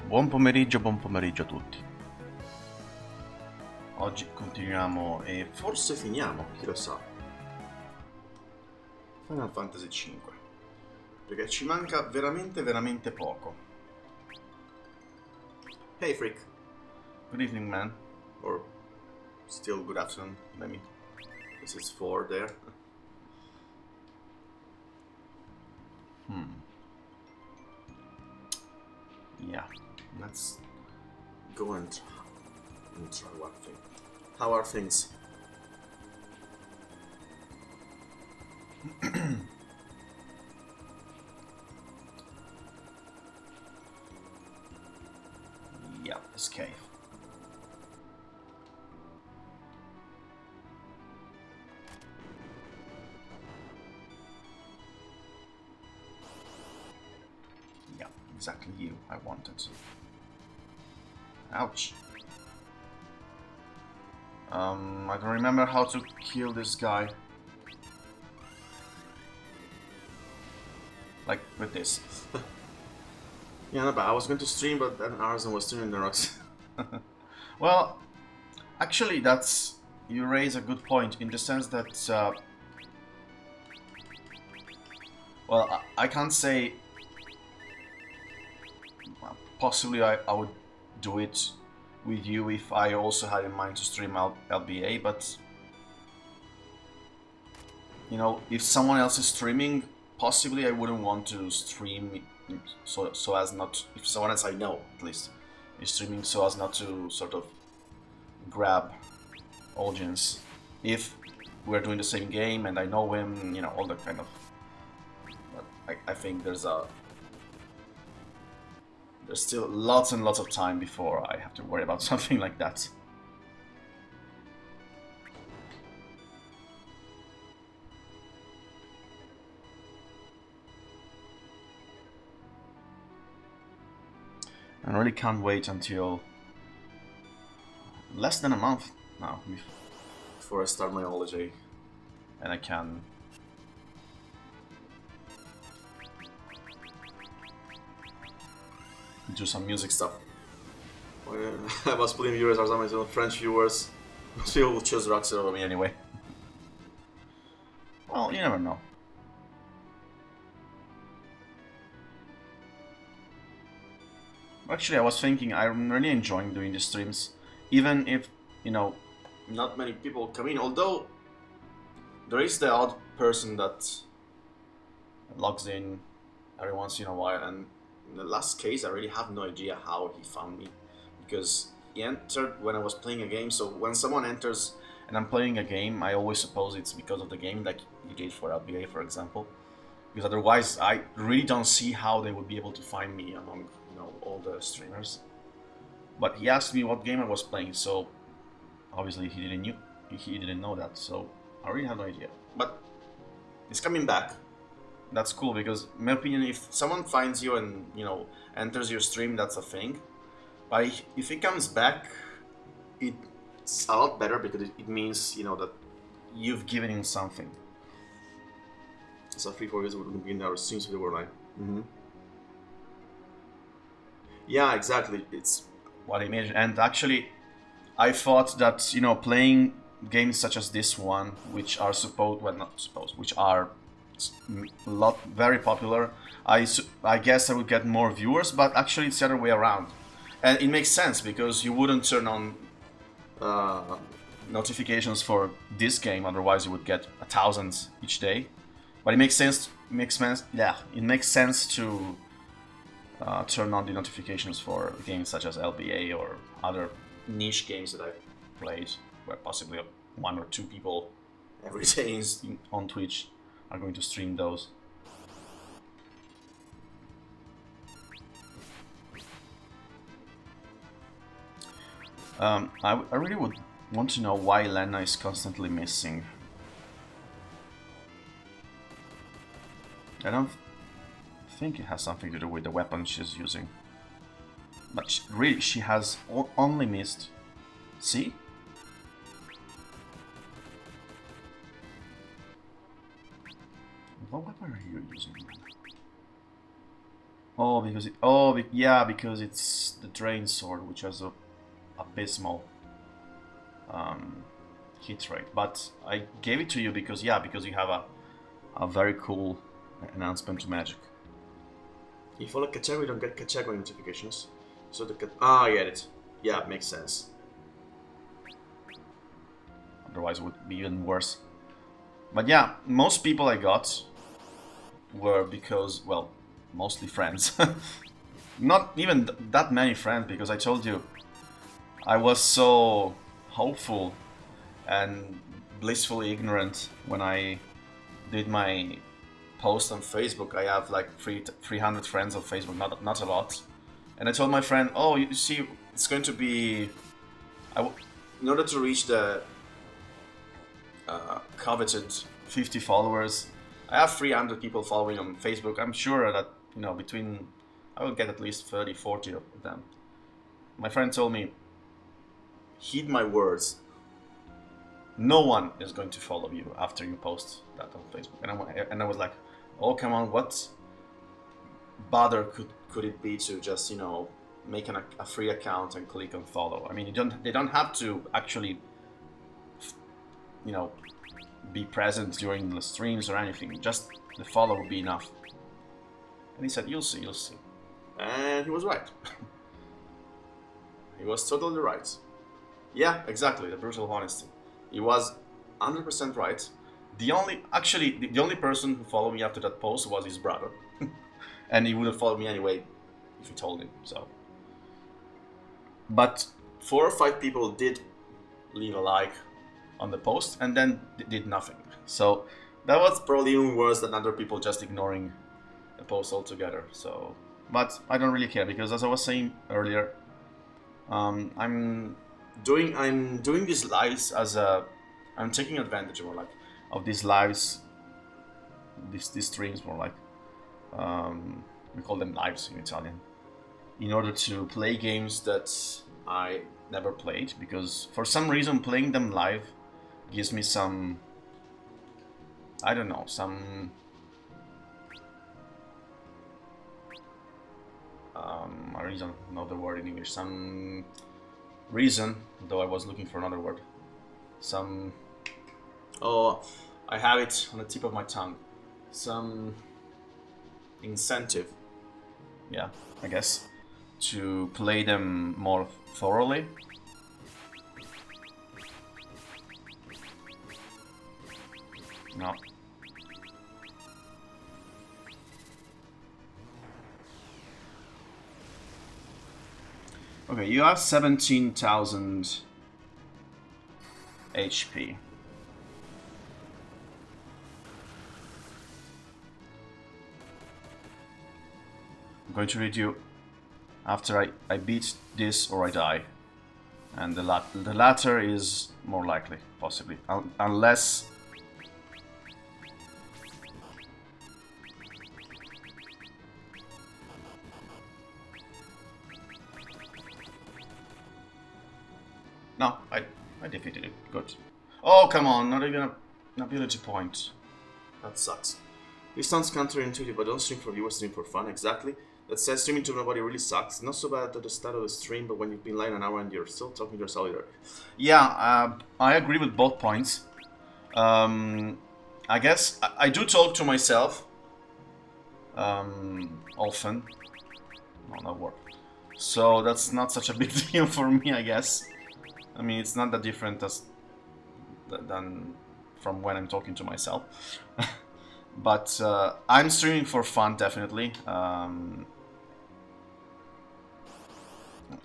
buon pomeriggio a tutti. Oggi continuiamo e forse finiamo, chi lo sa, Final Fantasy V, perché ci manca veramente poco. Hey Freak. Good evening, man. Or still good afternoon, maybe. This is 4 there. Yeah, let's go and try one thing. How are things? Yeah, this cave. Yeah, exactly you I wanted. Ouch. I don't remember how to kill this guy. Like with this. Yeah, no, but I was going to stream, but then Arzen was streaming the rocks. Well, actually, you raise a good point in the sense that, well, I can't say. Possibly, I would do it with you if I also had in mind to stream LBA, but you know, if someone else is streaming, possibly I wouldn't want to stream so as not, if someone else I know at least is streaming, so as not to sort of grab audience if we're doing the same game and I know him, you know, all that kind of. But I think there's still lots and lots of time before I have to worry about something like that. I really can't wait until less than a month now before I start my ology and I can do some music stuff. I was playing viewers are some French viewers. Most people will choose Roxy over me anyway. Well, you never know. Actually, I was thinking I'm really enjoying doing these streams, even if, you know, not many people come in, although there is the odd person that logs in every once in a while, and in the last case I really have no idea how he found me, because he entered when I was playing a game, so when someone enters and I'm playing a game, I always suppose it's because of the game, like you did for LBA, for example, because otherwise I really don't see how they would be able to find me among, you know, all the streamers. But he asked me what game I was playing, so obviously he didn't know that, so I really have no idea. But it's coming back. That's cool, because in my opinion, if someone finds you and, you know, enters your stream, that's a thing. But if it comes back, it's a lot better, because it means, you know, that you've given him something. So 3-4 years would be in our streams if they were like. Yeah, exactly. It's what I imagine. And actually, I thought that, you know, playing games such as this one, which are which are very popular, I guess I would get more viewers, but actually it's the other way around. And it makes sense, because you wouldn't turn on notifications for this game, otherwise you would get 1,000 each day. But it makes sense. It makes sense to turn on the notifications for games such as LBA or other niche games that I've played, where possibly 1 or 2 people every day on Twitch are going to stream those. I really would want to know why Lena is constantly missing. I don't think it has something to do with the weapon she's using. But she has only missed. See? What weapon are you using? Oh, because yeah, because it's the drain sword, which has a abysmal um, hit rate. But I gave it to you because because you have a very cool announcement to Magic. If you follow category, you don't get category notifications. So I get it. Yeah, it makes sense. Otherwise, it would be even worse. But yeah, most people I got were because, well, mostly friends. Not even that many friends, because I told you I was so hopeful and blissfully ignorant when I did my post on Facebook. I have like 300 friends on Facebook, not a lot. And I told my friend, oh, you see, it's going to be... in order to reach the coveted 50 followers, I have 300 people following on Facebook. I'm sure that, I will get at least 30, 40 of them. My friend told me, heed my words. No one is going to follow you after you post that on Facebook. And I was like, oh, come on, what bother could it be to just, make a free account and click on follow? I mean, they don't have to actually, be present during the streams or anything. Just the follow would be enough. And he said, you'll see. And he was right. He was totally right. Yeah, exactly, the brutal honesty. He was 100% right. The only person who followed me after that post was his brother. And he would have followed me anyway if you told him, so. But 4 or 5 people did leave a like on the post and then did nothing. So that was probably even worse than other people just ignoring the post altogether. So, but I don't really care, because as I was saying earlier, I'm doing these lives I'm taking advantage more like of these lives, these streams more like, we call them lives in Italian, in order to play games that I never played, because for some reason playing them live gives me some, I don't know, some I don't know the word in English, some reason, though I was looking for another word, I have it on the tip of my tongue, some incentive, yeah, I guess, to play them more thoroughly. No. Okay, you have 17,000 HP. I'm going to read you after I beat this or I die. And the latter is more likely, possibly. Unless... No, I defeated it. Good. Oh, come on, not even an ability point. That sucks. This sounds counterintuitive, but don't stream for viewers, stream for fun. Exactly. That says streaming to nobody really sucks. Not so bad at the start of the stream, but when you've been lying an hour and you're still talking to yourself either. Yeah, I agree with both points. I guess I do talk to myself often. No, that word. So that's not such a big deal for me, I guess. I mean, it's not that different than from when I'm talking to myself. But I'm streaming for fun, definitely.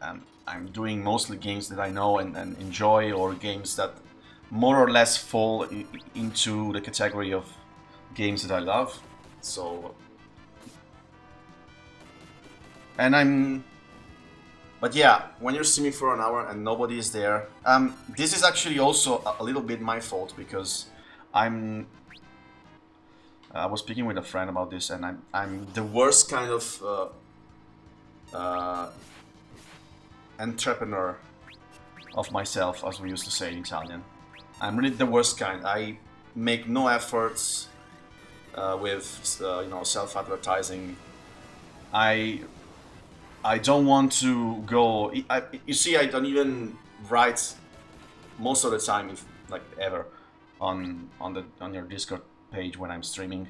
And I'm doing mostly games that I know and enjoy, or games that more or less fall into the category of games that I love. So, and but yeah, when you're streaming for an hour and nobody is there, this is actually also a little bit my fault, because I was speaking with a friend about this, and I'm the worst kind of entrepreneur of myself, as we used to say in Italian. I'm really the worst kind. I make no efforts with self-advertising. I I don't want to go. You see, I don't even write most of the time, if like ever, on your Discord page when I'm streaming.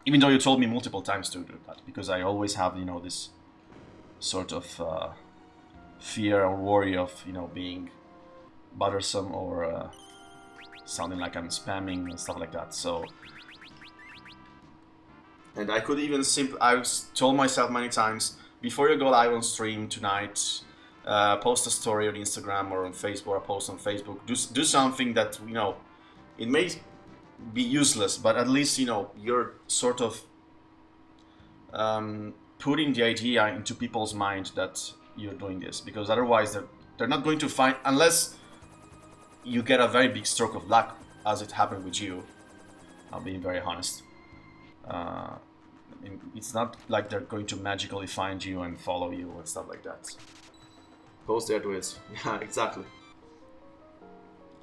Even though you told me multiple times to do that, because I always have this sort of fear or worry of being bothersome or sounding like I'm spamming and stuff like that. So, and I could even I've told myself many times, before you go live on stream tonight, post a story on Instagram or on Facebook, or a post on Facebook. Do something that it may be useless, but at least you're sort of putting the idea into people's mind that you're doing this, because otherwise they're not going to find, unless you get a very big stroke of luck, as it happened with you. I'm being very honest. It's not like they're going to magically find you and follow you and stuff like that. Post their tweets. Yeah, exactly.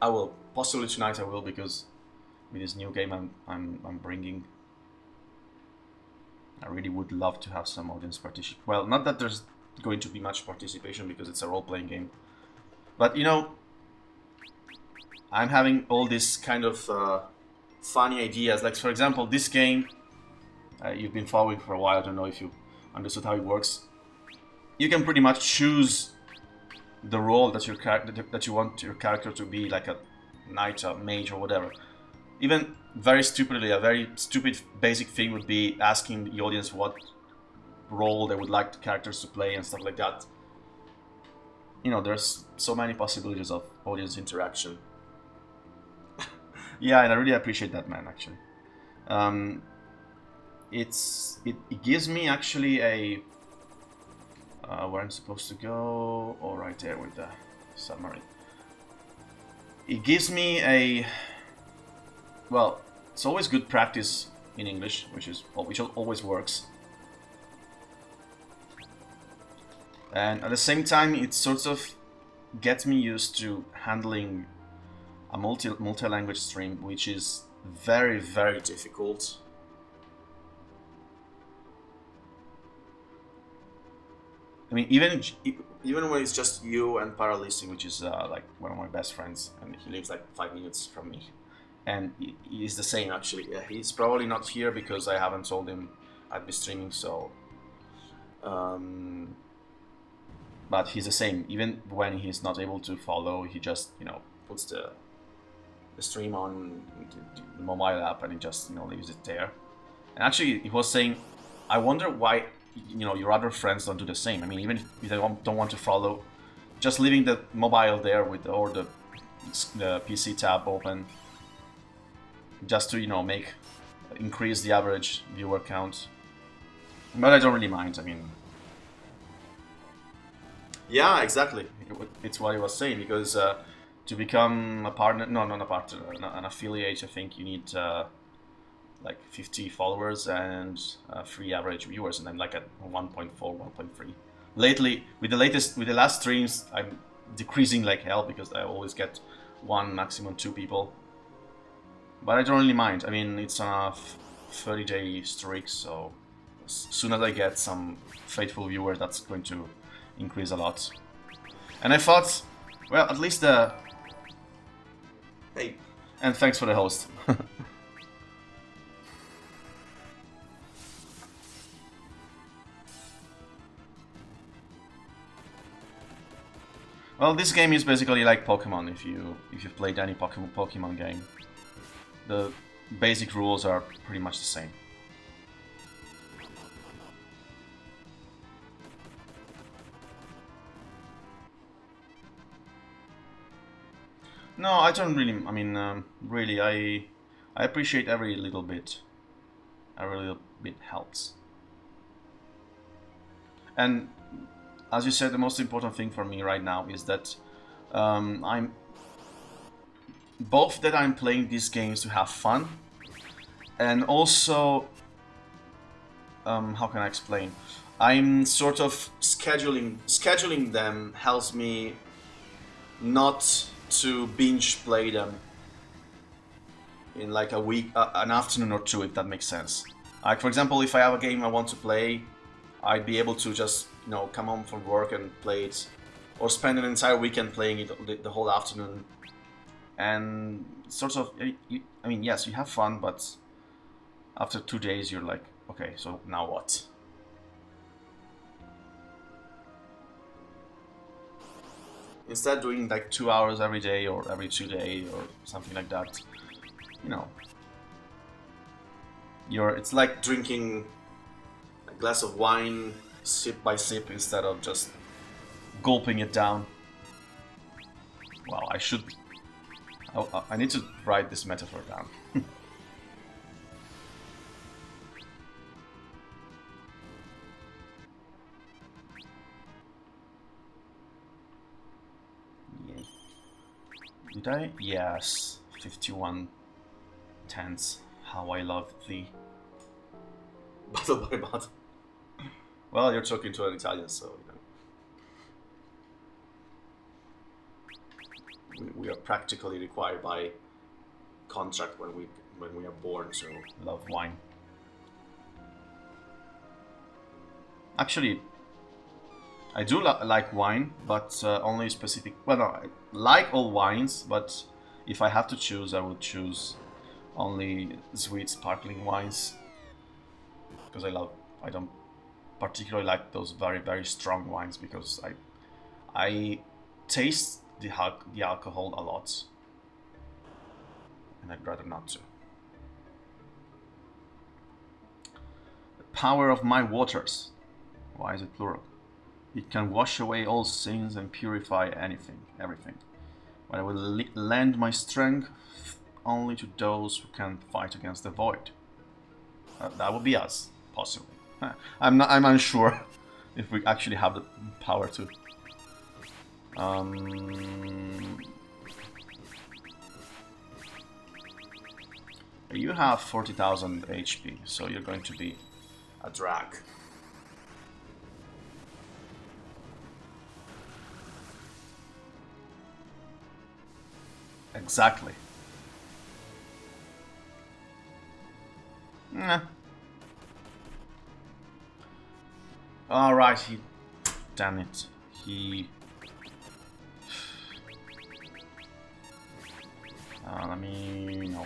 I will possibly tonight. I will, because with this new game I'm bringing, I really would love to have some audience participation. Well, not that there's going to be much participation because it's a role-playing game, but I'm having all these kind of funny ideas. Like, for example, this game you've been following for a while. I don't know if you understood how it works. You can pretty much choose the role that you want your character to be, like a knight, a mage, or whatever. Even very stupidly, a very stupid basic thing would be asking the audience what role they would like the characters to play and stuff like that. There's so many possibilities of audience interaction. Yeah, and I really appreciate that, man, actually. It gives me actually a where I'm supposed to go, or right there with the submarine. It gives me a, well, it's always good practice in English, which always works. And at the same time, it sort of gets me used to handling a multi-language stream, which is very, very difficult. I mean, even when it's just you and Paralistic, which is like one of my best friends, and he lives like 5 minutes from me, and he's the same actually. Yeah, he's probably not here because I haven't told him I'd be streaming. So, but he's the same. Even when he's not able to follow, he just puts the stream on the mobile app and he just leaves it there. And actually, he was saying, I wonder why your other friends don't do the same. I mean, even if they don't want to follow, just leaving the mobile there or the PC tab open, just to increase the average viewer count. But I don't really mind. I mean, yeah, exactly. It's what he was saying, because to become a partner, no, not a partner, an affiliate, I think you need like 50 followers and 3 average viewers, and I'm like at 1.4, 1.3. Lately, with the last streams, I'm decreasing like hell because I always get 1, maximum 2 people. But I don't really mind. I mean, it's on a 30-day streak, so as soon as I get some faithful viewers, that's going to increase a lot. And I thought, well, at least hey, and thanks for the host. Well, this game is basically like Pokemon. If you've played any Pokemon game, the basic rules are pretty much the same. No, I don't really. I mean, really, I appreciate every little bit. Every little bit helps. And as you said, the most important thing for me right now is that I'm playing these games to have fun, and also how can I explain? I'm sort of scheduling them helps me not to binge play them in like a week, an afternoon or two, if that makes sense. Like, for example, if I have a game I want to play, I'd be able to just, you know, come home from work and play it, or spend an entire weekend playing it the whole afternoon. And sort of, I mean, yes, you have fun, but after 2 days, you're like, okay, so now what? Instead doing like 2 hours every day or every 2 days or something like that, you know, it's like drinking a glass of wine sip by sip instead of just gulping it down. Well, I need to write this metaphor down. Yay. Did I? Yes. 51 tenths. How I love thee. Battle by battle. Well, you're talking to an Italian, so you know. We are practically required by contract when we are born to love wine. Actually, I do like wine, but only specific. Well, no, I like all wines, but if I have to choose, I would choose only sweet sparkling wines because I don't particularly like those very, very strong wines because I taste the alcohol a lot, and I'd rather not to. The power of my waters. Why is it plural? It can wash away all sins and purify everything. But I will lend my strength only to those who can fight against the void. That would be us, possibly. I'm unsure if we actually have the power to. You have 40,000 HP, so you're going to be a drag. Exactly. Nah. Alright, damn it. Let me... no.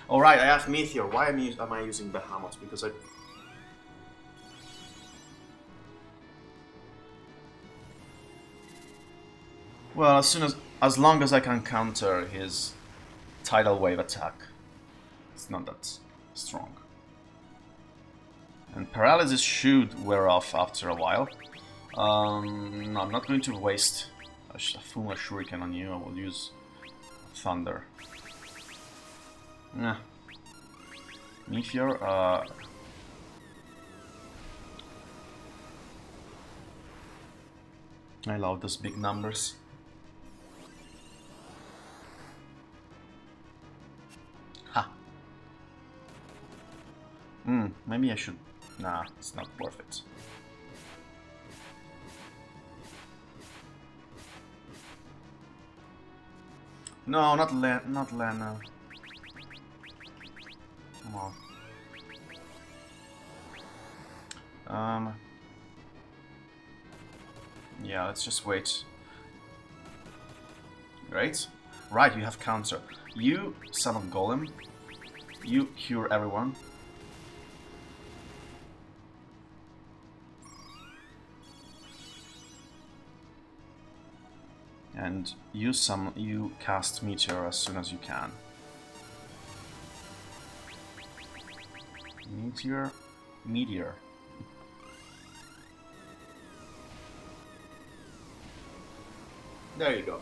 Alright, I have Meteor. Why am I using Behemoth? Because I... Well, as long as I can counter his tidal wave attack, it's not that strong. And paralysis should wear off after a while. No, I'm not going to waste a Fuma Shuriken on you. I will use Thunder. Nah. Meteor, I love those big numbers. Ha! Maybe I should... Nah, it's not worth it. No, not Lena. Come on. Yeah, let's just wait. Great. Right, you have counter. You summon Golem. You cure everyone. And you cast Meteor as soon as you can. Meteor. There you go.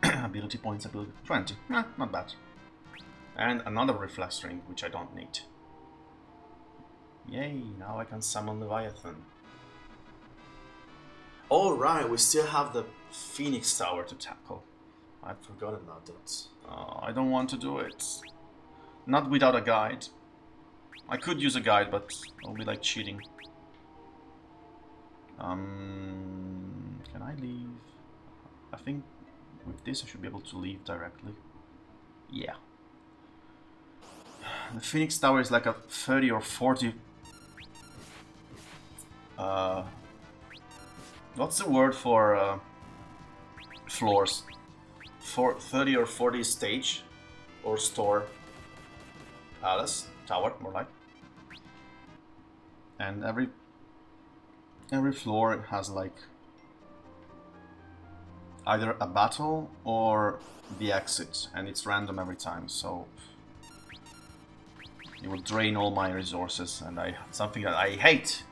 Ability points, ability 20. Not bad. And another reflex ring, which I don't need. Yay, now I can summon Leviathan. Alright, we still have the Phoenix Tower to tackle. I'd forgotten about that. I don't want to do it. Not without a guide. I could use a guide, but it'll be like cheating. Can I leave? I think with this I should be able to leave directly. Yeah. The Phoenix Tower is like a 30 or 40... what's the word for floors? For 30 or 40 stage or store palace tower, more like. And every floor has like either a battle or the exit, and it's random every time, so it will drain all my resources, and something that I hate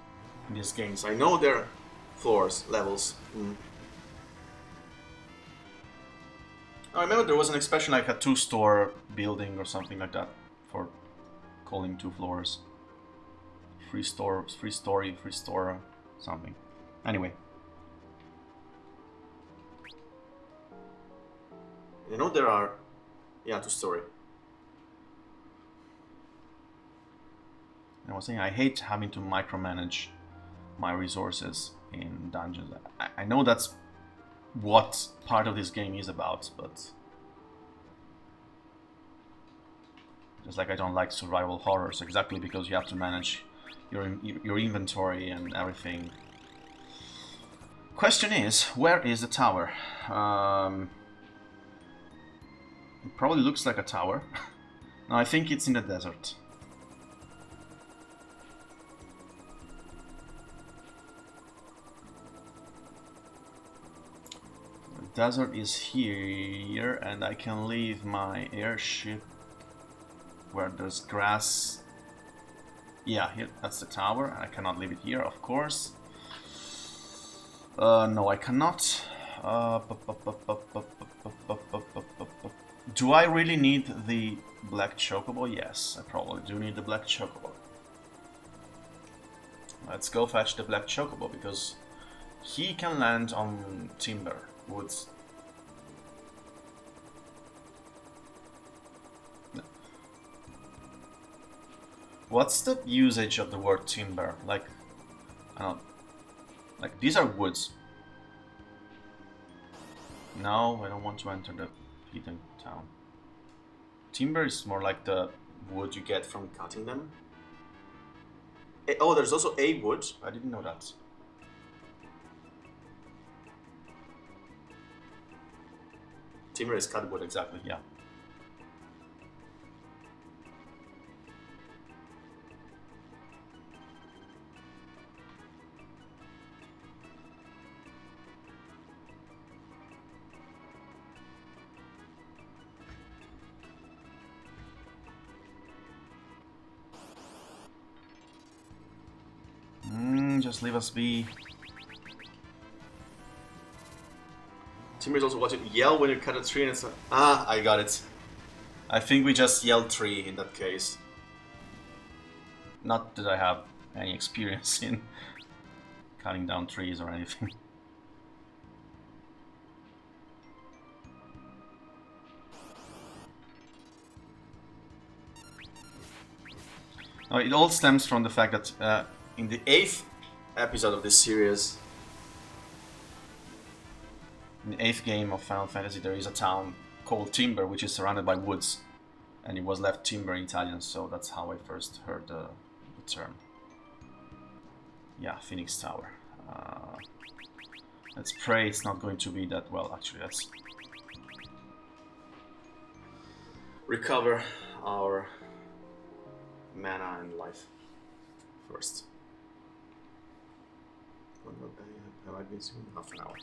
in these games. I know they're floors, levels. I remember there was an expression like a two-store building or something like that for calling two floors. Free store, something. Anyway. You know there are... yeah, two-story. I was saying I hate having to micromanage my resources in dungeons. I know that's what part of this game is about, but just like I don't like survival horrors, exactly because you have to manage your inventory and everything. Question is, where is the tower? It probably looks like a tower. No, I think it's in the desert. The desert is here, and I can leave my airship where there's grass. Yeah, here, that's the tower, and I cannot leave it here, of course. No, I cannot. Do I really need the black chocobo? Yes, I probably do need the black chocobo. Let's go fetch the black chocobo, because he can land on timber, woods. What's the usage of the word timber? Like, I don't... like, these are woods. No, I don't want to enter the hidden town. Timber is more like the wood you get from cutting them. Oh, there's also a wood. I didn't know that. Timber is cut wood, exactly, yeah. Just leave us be. Timber is also what you yell when you cut a tree and it's like, ah, I got it. I think we just yelled tree in that case. Not that I have any experience in cutting down trees or anything. No, it all stems from the fact that in the 8th episode of this series, in the 8th game of Final Fantasy, there is a town called Timber, which is surrounded by woods, and it was left Timber in Italian, so that's how I first heard the term. Yeah, Phoenix Tower. Let's pray it's not going to be that well. Actually, let's recover our mana and life first. Have I been soon? Half an hour.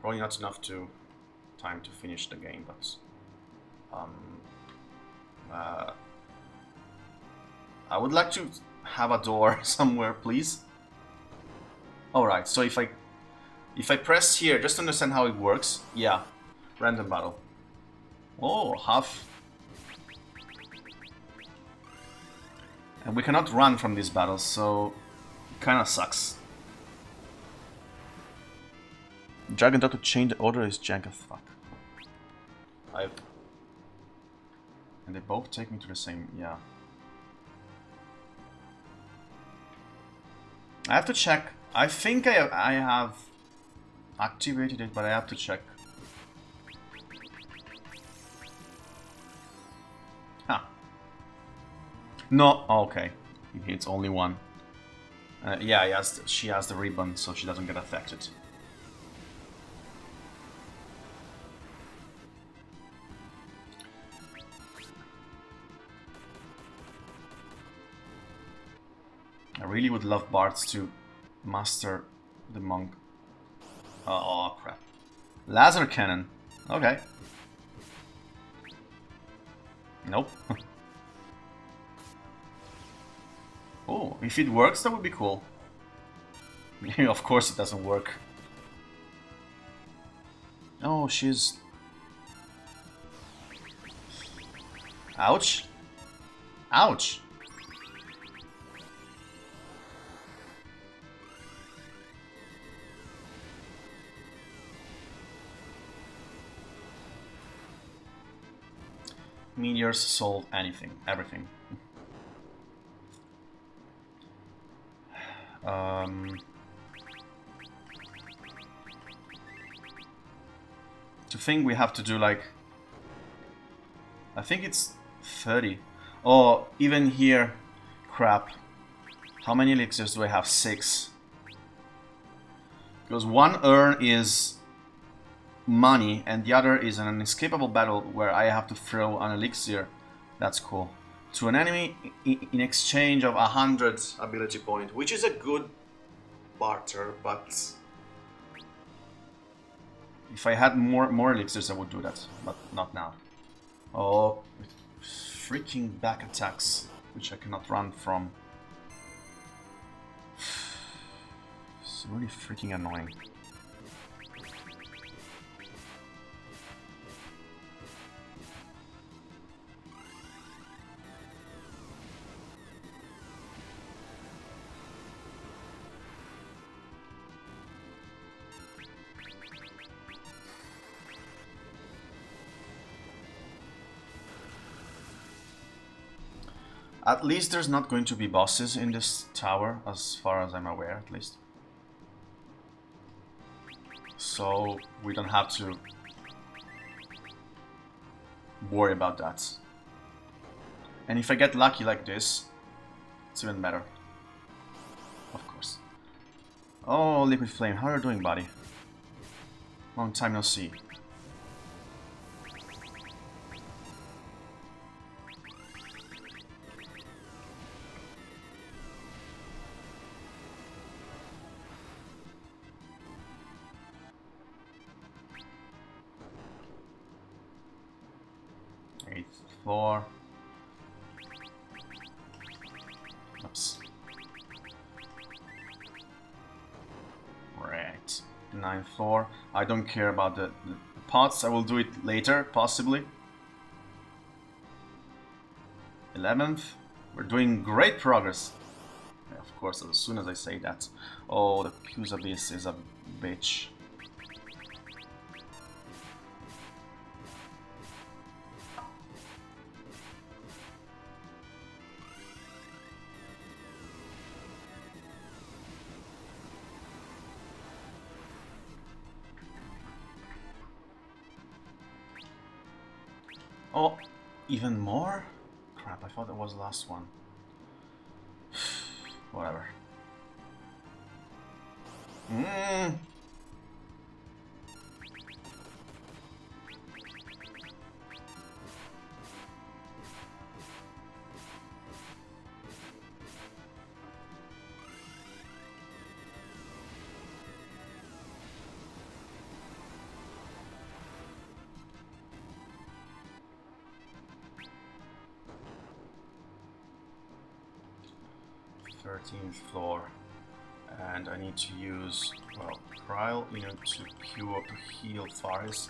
Probably not enough time to finish the game, but I would like to have a door somewhere, please. Alright, so if I press here, just to understand how it works, yeah, random battle. Oh, half. And we cannot run from these battles, so it kinda sucks. Dragon Dog to change the order is jank as fuck. And they both take me to the same, yeah. I have to check I think I have activated it, but I have to check. Huh. No, okay. It's only one. Yeah, she has the ribbon, so she doesn't get affected. I really would love Bart's to master the monk. Oh crap. Laser cannon. Okay. Nope. Oh, if it works, that would be cool. Of course it doesn't work. Oh, she's... Ouch. Ouch. Meteors solve anything, everything. To think we have to do like... I think it's 30. Oh, even here... Crap. How many elixirs do I have? 6. Because one urn is money and the other is an unescapable battle where I have to throw an elixir. That's cool. To an enemy in exchange of 100 ability point, which is a good barter, but if I had more elixirs I would do that, but not now. Oh, freaking back attacks, which I cannot run from. It's really freaking annoying. At least there's not going to be bosses in this tower, as far as I'm aware, at least. So we don't have to worry about that. And if I get lucky like this, it's even better. Of course. Oh, Liquid Flame, how are you doing, buddy? Long time no see. Floor. Oops. Right. 9th floor. I don't care about the pots. I will do it later, possibly. 11th. We're doing great progress. Yeah, of course, as soon as I say that. Oh, the Fuse Abyss is a bitch. Oh, even more? Crap, I thought that was the last one. Whatever. Mm. Thirteenth floor, and I need to use, well, Kryl, you know, to queue up to heal Faris,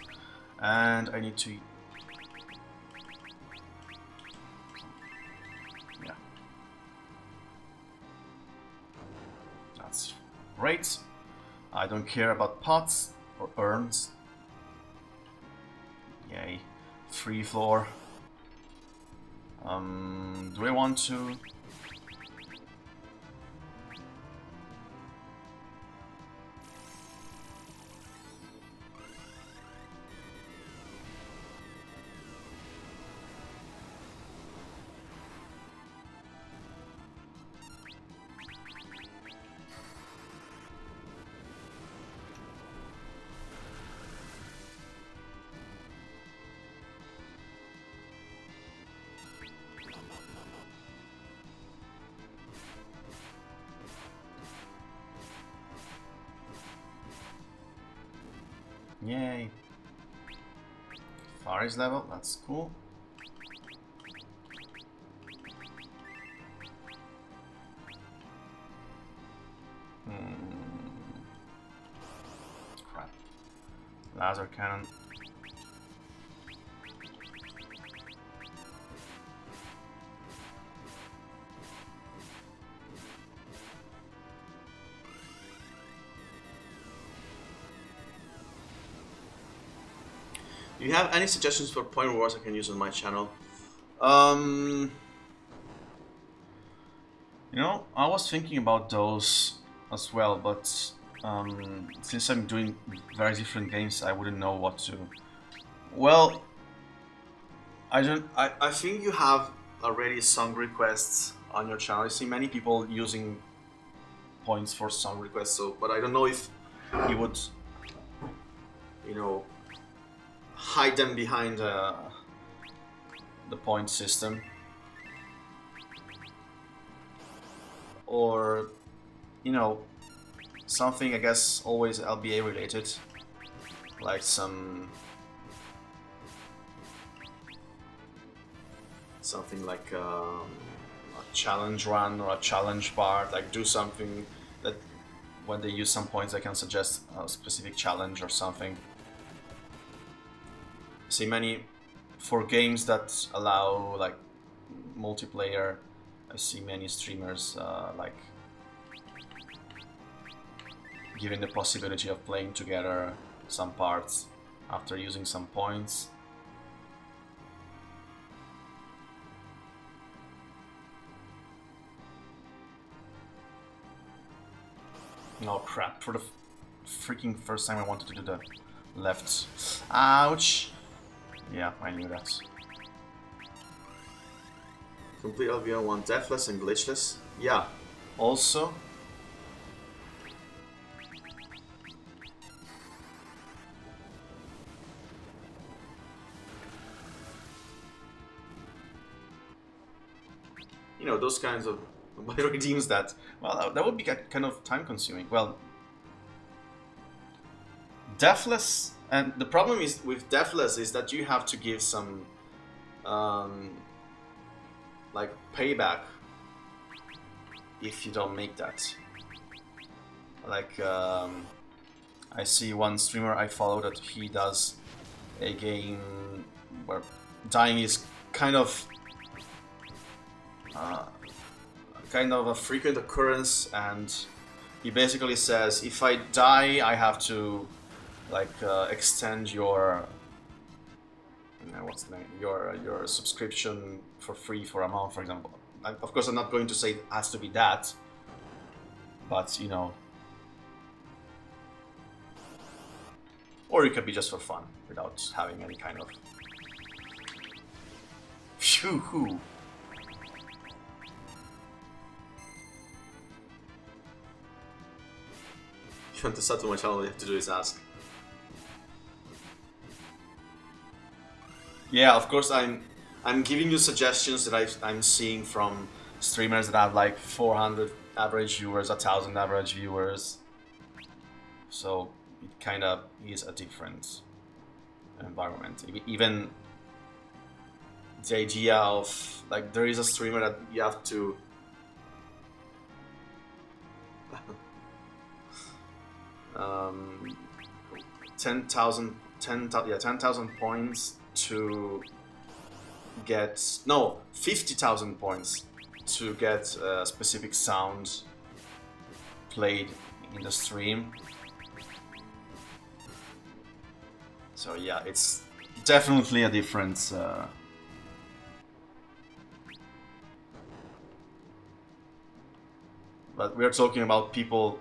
and I need to, yeah, that's great. I don't care about pots or urns. Yay, free floor. Do I want to? Yay. Faris level, that's cool. Crap. Laser cannon. Do you have any suggestions for point rewards I can use on my channel? You know, I was thinking about those as well, but since I'm doing very different games, I wouldn't know what to. Well, I think you have already song requests on your channel. I see many people using points for song requests, so but I don't know if you would, you know, hide them behind the point system, or you know, something I guess always LBA related, like something like a challenge run or a challenge part, like do something that when they use some points I can suggest a specific challenge or something. See many for games that allow like multiplayer. I see many streamers like giving the possibility of playing together some parts after using some points. Oh crap, for the freaking first time I wanted to do the left. Ouch! Yeah, I knew that. Complete LVO 1 deathless and glitchless. Yeah, also. You know, those kinds of... What redeems that? Well, that would be kind of time consuming. Well, deathless, and the problem is with deathless is that you have to give some like payback if you don't make that. Like I see one streamer I follow that he does a game where dying is kind of a frequent occurrence, and he basically says if I die I have to like extend your what's the name, your subscription for free for a month, for example. Of course I'm not going to say it has to be that, but you know, or it could be just for fun without having any kind of phew. If you want to sub to my channel, all you have to do is ask. Yeah, of course I'm giving you suggestions that I'm seeing from streamers that have like 400 average viewers, 1,000 average viewers. So it kind of is a different environment. Even the idea of like there is a streamer that you have to 10,000 points to get 50,000 points to get a specific sound played in the stream. So yeah, it's definitely a difference. But we're talking about people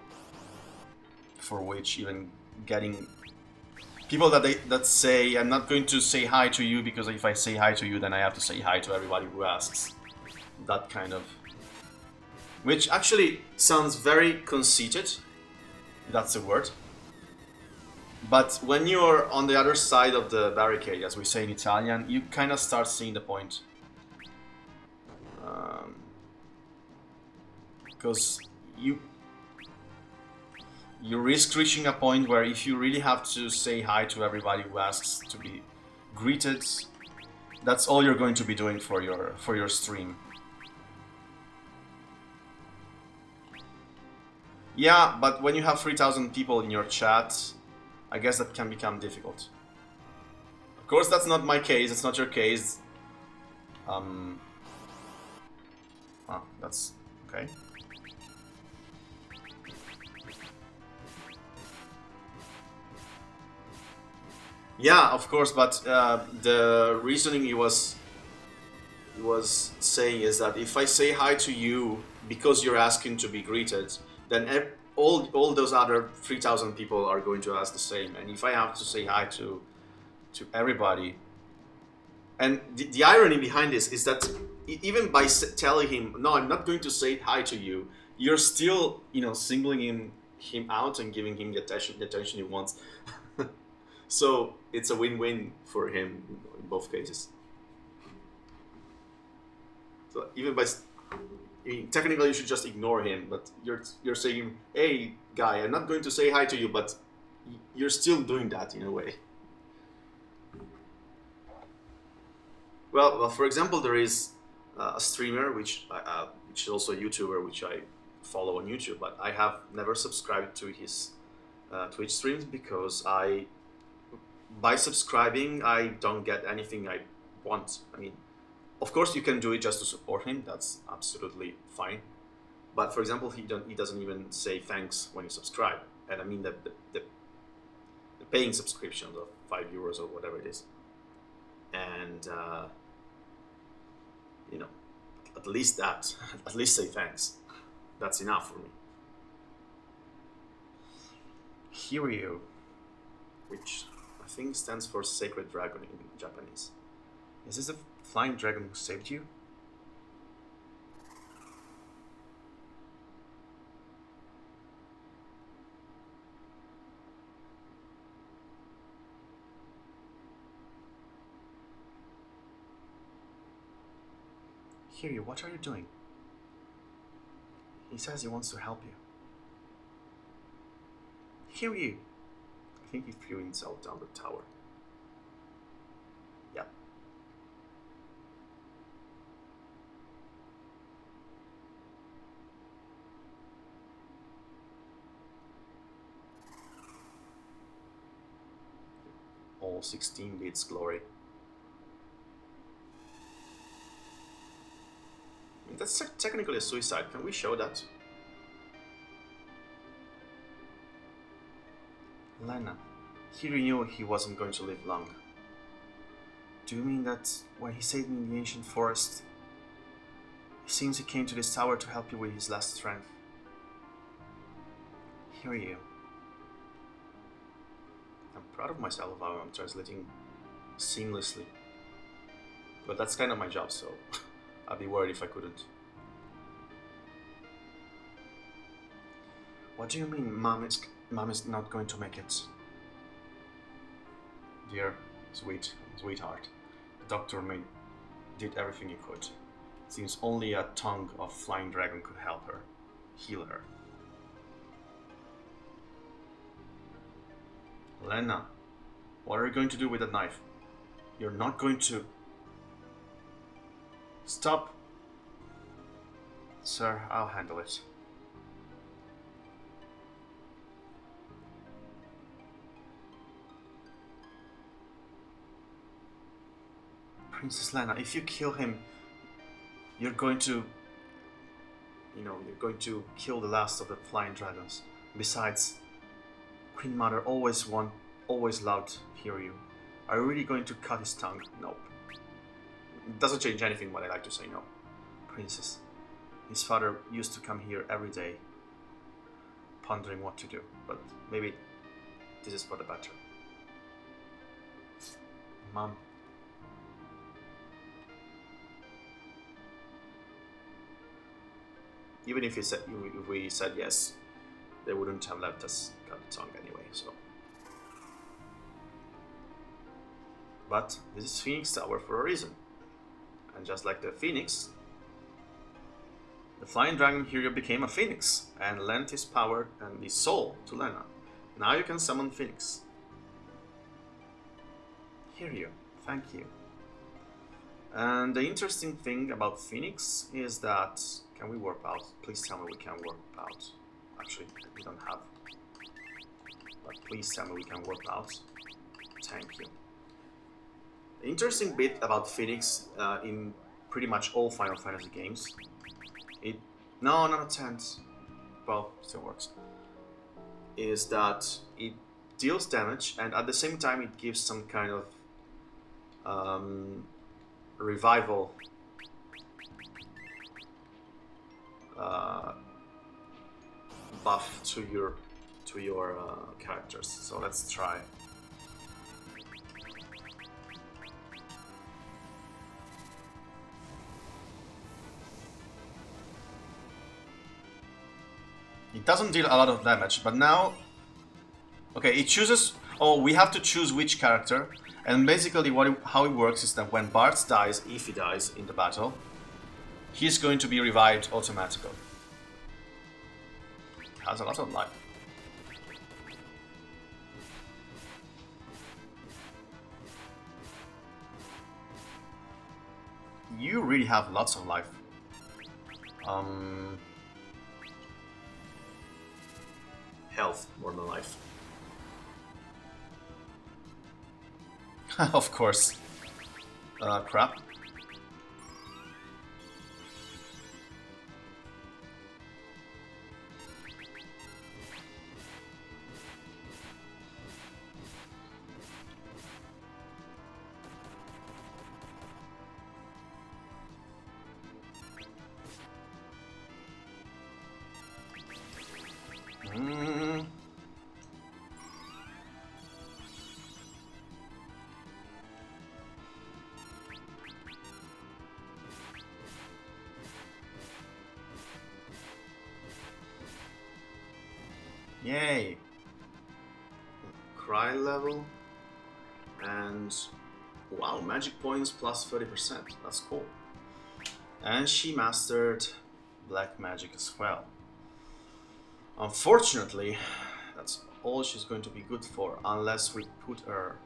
for which even getting people that say I'm not going to say hi to you because if I say hi to you then I have to say hi to everybody who asks. That kind of, which actually sounds very conceited, if that's a word. But when you're on the other side of the barricade, as we say in Italian, you kind of start seeing the point. Because you risk reaching a point where if you really have to say hi to everybody who asks to be greeted, that's all you're going to be doing for your stream. Yeah, but when you have 3,000 people in your chat, I guess that can become difficult. Of course, that's not my case. It's not your case. That's okay. Yeah, of course, but the reasoning he was saying is that if I say hi to you because you're asking to be greeted, then all those other 3,000 people are going to ask the same. And if I have to say hi to everybody, and the irony behind this is that even by telling him, no, I'm not going to say hi to you, you're still, singling him out and giving him the attention he wants. So it's a win-win for him in both cases. So even by, technically you should just ignore him, but you're saying, hey guy, I'm not going to say hi to you, but you're still doing that in a way. Well, for example, there is a streamer which is also a YouTuber which I follow on YouTube, but I have never subscribed to his Twitch streams because by subscribing I don't get anything I want. I mean, of course you can do it just to support him. That's absolutely fine. But for example, he doesn't even say thanks when you subscribe, and I mean the paying subscriptions of €5 or whatever it is, and at least say thanks. That's enough for me. Hiryu, which I think stands for Sacred Dragon in Japanese. Is this the flying dragon who saved you? Hiryu, what are you doing? He says he wants to help you. Hiryu! I think he threw himself down the tower. Yeah. All 16 bits glory. That's technically a suicide. Can we show that? Lena, he knew he wasn't going to live long. Do you mean that when he saved me in the ancient forest, it seems he came to this tower to help you with his last strength? Here you. I'm proud of myself how I'm translating seamlessly. But that's kind of my job, so I'd be worried if I couldn't. What do you mean, Mom is not going to make it? Dear, sweetheart, the doctor did everything he could. It seems only a tongue of flying dragon could help her, heal her. Lena, what are you going to do with that knife? You're not going to... Stop! Sir, I'll handle it. Princess Lena, if you kill him, you're going to... you're going to kill the last of the flying dragons. Besides, Queen Mother always loved Hiryu. Are you really going to cut his tongue? Nope. It doesn't change anything, but I like to say no. Princess, his father used to come here every day, pondering what to do, but maybe this is for the better. Mom. Even if we said yes, they wouldn't have let us cut the tongue anyway, so. But this is Phoenix Tower for a reason. And just like the Phoenix, The flying dragon hero became a phoenix and lent his power and his soul to Lena. Now you can summon Phoenix. Hear you. Thank you. And the interesting thing about Phoenix is that... Can we warp out? Please tell me we can warp out. Actually, we don't have. But please tell me we can warp out. Thank you. The interesting bit about Phoenix in pretty much all Final Fantasy games... No, not a tent. Well, still works. Is that it deals damage and at the same time it gives some kind of revival buff to your characters. So let's try. It doesn't deal a lot of damage, but now... Okay, it chooses... Oh, we have to choose which character. And basically how it works is that when Bart dies, if he dies in the battle, he's going to be revived automatically. Has a lot of life. You really have lots of life. Health more than life. Of course. Crap. Yay! Cry level and wow, magic points plus 30%. That's cool. And she mastered black magic as well. Unfortunately, that's all she's going to be good for unless we put her.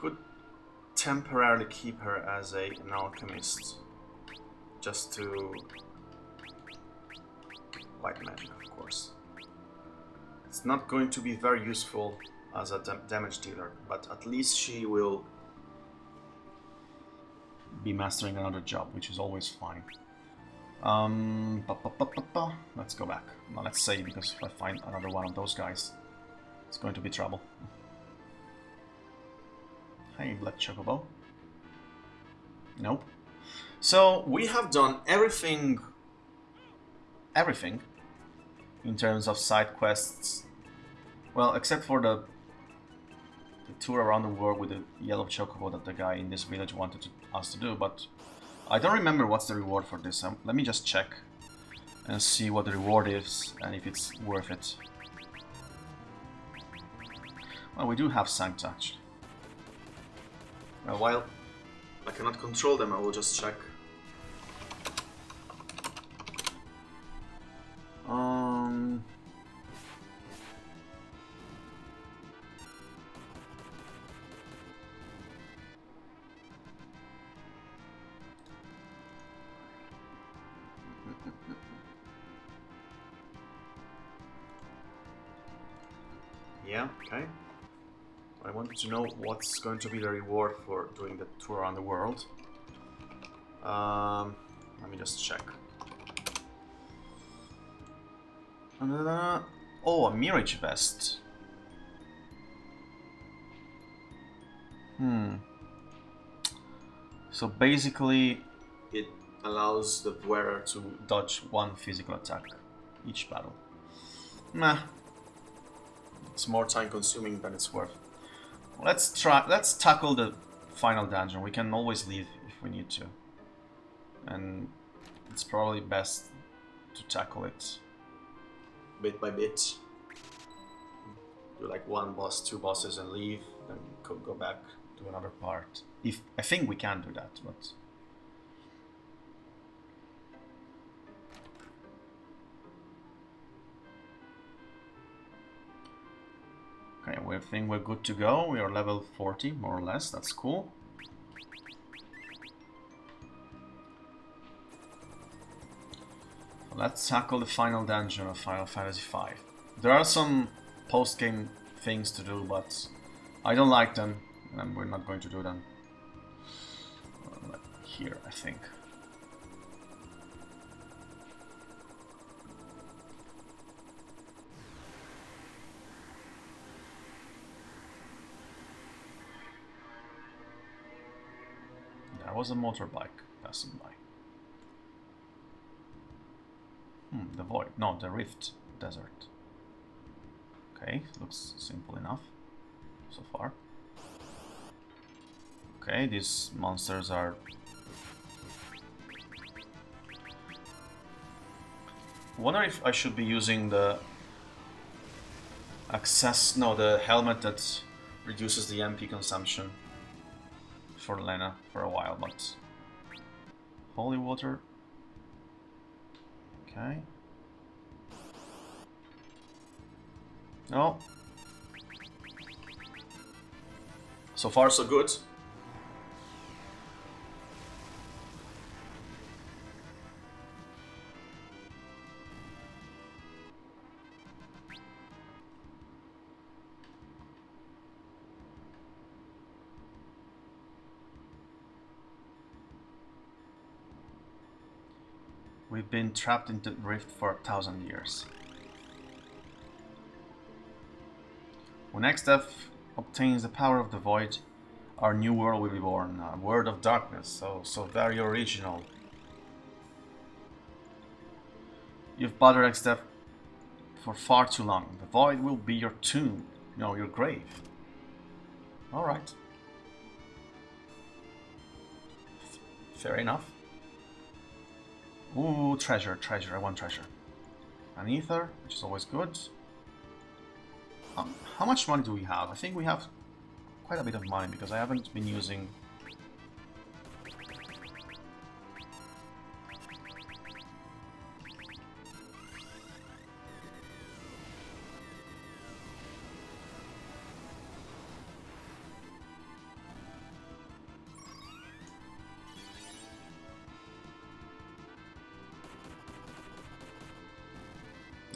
Could temporarily keep her as an alchemist, just to white magic, of course. It's not going to be very useful as a damage dealer, but at least she will be mastering another job, which is always fine. Let's go back. Now let's save, because if I find another one of those guys, it's going to be trouble. Hey, Black Chocobo. Nope. So we have done everything in terms of side quests. Well, except for the tour around the world with the yellow chocobo that the guy in this village wanted us to do, but I don't remember what's the reward for this. Let me just check and see what the reward is and if it's worth it. Well, we do have Sancta actually. While I cannot control them, I will just check. Yeah, okay. I wanted to know what's going to be the reward for doing the tour around the world. Let me just check. Oh, a Mirage Vest. So basically, it allows the wearer to dodge one physical attack each battle. Nah. It's more time consuming than it's worth. Let's tackle the final dungeon. We can always leave if we need to. And it's probably best to tackle it bit by bit. Do like one boss, two bosses and leave, then go back to another part. If I think we can do that, but okay, we think we're good to go. We are level 40, more or less. That's cool. Let's tackle the final dungeon of Final Fantasy V. There are some post-game things to do, but I don't like them, and we're not going to do them. Here, I think. There was a motorbike passing by. The void. No, the rift desert. Okay, looks simple enough so far. Okay, these monsters are... Wonder if I should be using the the helmet that reduces the MP consumption for Lena for a while, but holy water. Okay. No. So far, so good. We've been trapped in the rift for 1,000 years. When Exdeath obtains the power of the void, our new world will be born. A world of darkness, so very original. You've bothered Exdeath for far too long. The void will be your tomb, no, your grave. Alright. Fair enough. Ooh, treasure, I want treasure. An ether, which is always good. How much money do we have? I think we have quite a bit of money because I haven't been using...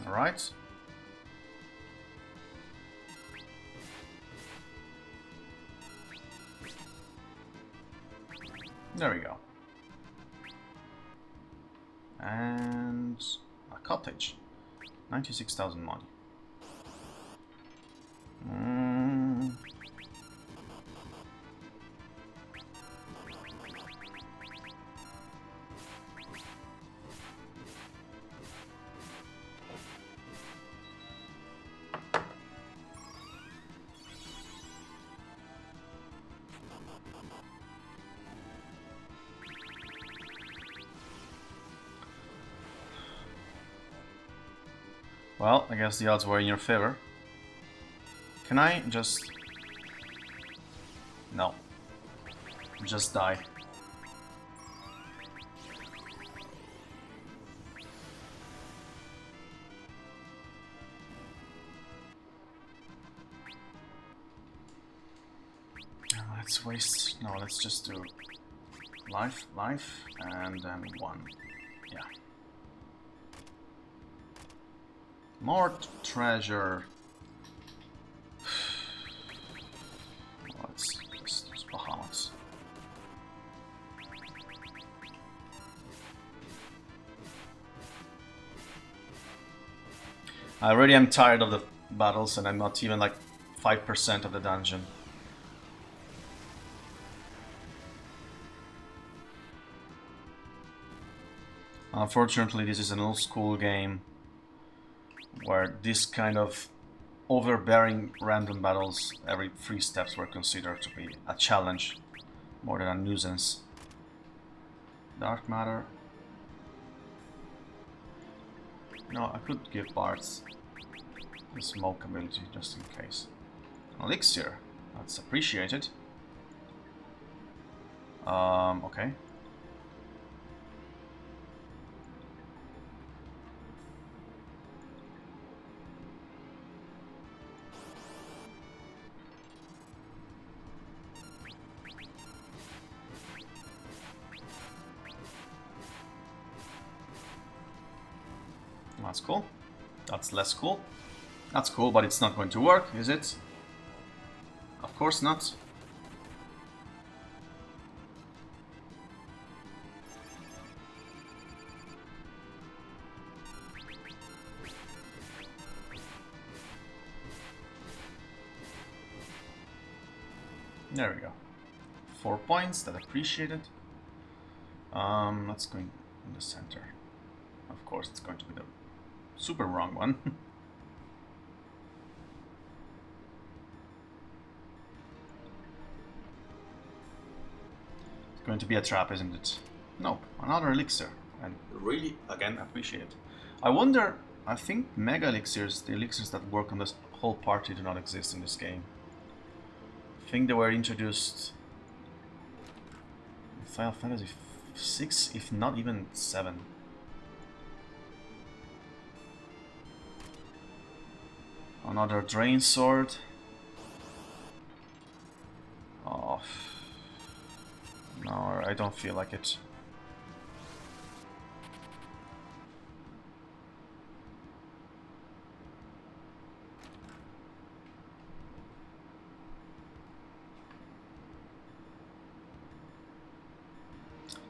Alright. There we go. And a cottage. 96,000 money. Well, I guess the odds were in your favor. Can I just... No. Just die. Let's waste... No, let's just do... Life, and then one. Yeah. More treasure. Let's just Bahamas. I already am tired of the battles, and I'm not even like 5% of the dungeon. Unfortunately, this is an old school game where this kind of overbearing random battles every 3 steps were considered to be a challenge more than a nuisance. Dark matter. No, I could give Bards the smoke ability just in case. Elixir, that's appreciated. Okay. That's cool. That's less cool. That's cool, but it's not going to work, is it? Of course not. There we go. 4 points, that appreciated. Let's go in the center. Of course, it's going to be the super wrong one. It's going to be a trap, isn't it? Nope, another elixir. And really, again, appreciate it. I wonder, I think mega elixirs, the elixirs that work on this whole party, do not exist in this game. I think they were introduced in Final Fantasy 6, if not even 7. Another drain sword. Oh, no, I don't feel like it.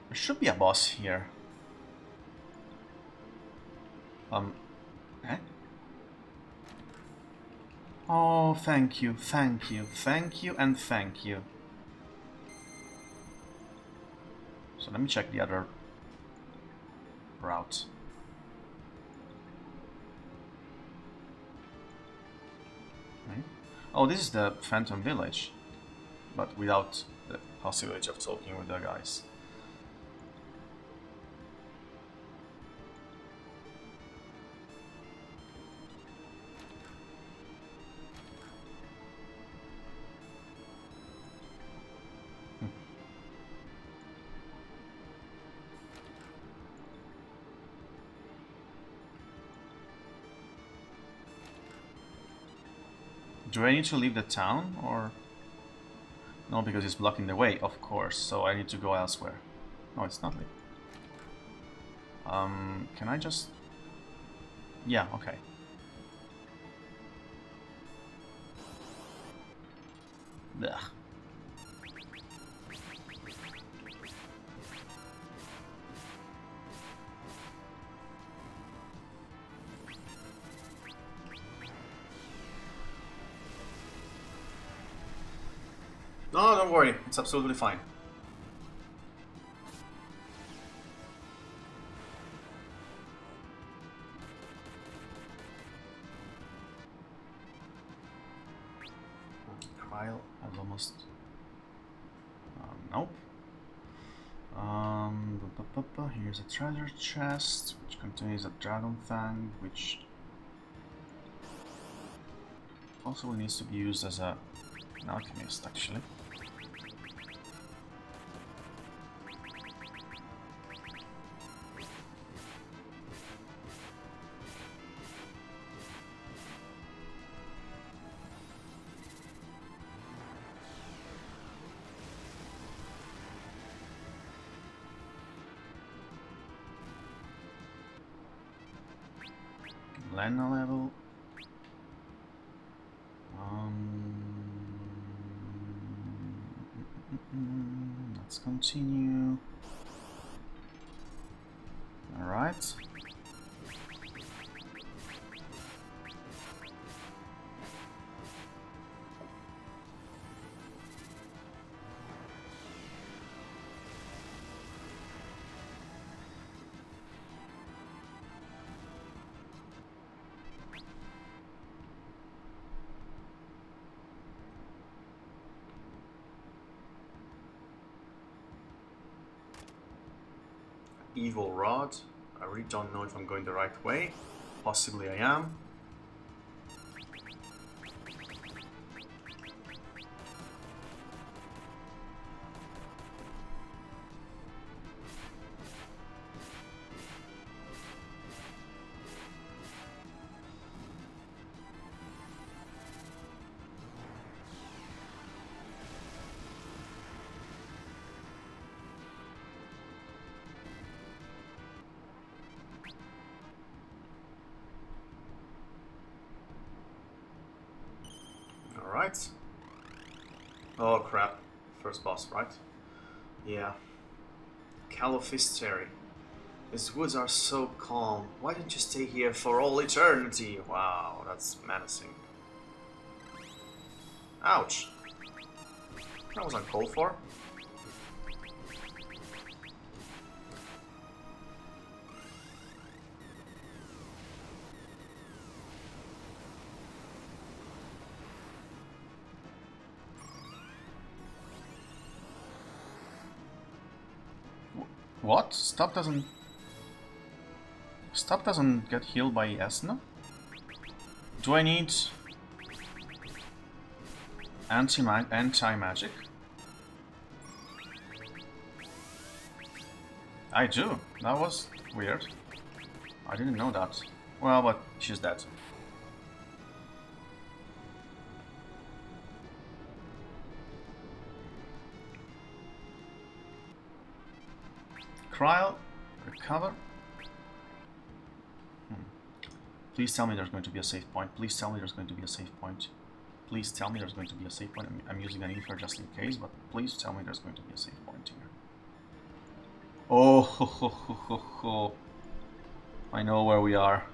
There should be a boss here. Eh? Oh, thank you, thank you, thank you, and thank you. So let me check the other route. Okay. Oh, this is the Phantom Village, but without the possibility of talking with the guys. Do I need to leave the town, or...? No, because it's blocking the way, of course, so I need to go elsewhere. No, it's not leaving. Can I just... Yeah, okay. Ugh. No, don't worry. It's absolutely fine. Trial has almost... nope. Here's a treasure chest, which contains a dragon fang, which also needs to be used as an alchemist, actually. Lena level. Let's continue. All right. Evil Rod. I really don't know if I'm going the right way. possibly I am. Alright. Oh crap. First boss, right? Yeah. Calophystery. These woods are so calm. Why don't you stay here for all eternity? Wow, that's menacing. Ouch. That was uncalled for. What? Stop doesn't get healed by Esna? Do I need anti-magic? I do. That was weird. I didn't know that. Well, but she's dead. Cryo, recover. Please tell me there's going to be a save point. Please tell me there's going to be a save point. Please tell me there's going to be a save point. I'm using an ether just in case, but please tell me there's going to be a save point here. Oh, ho, ho, ho, ho, ho. I know where we are.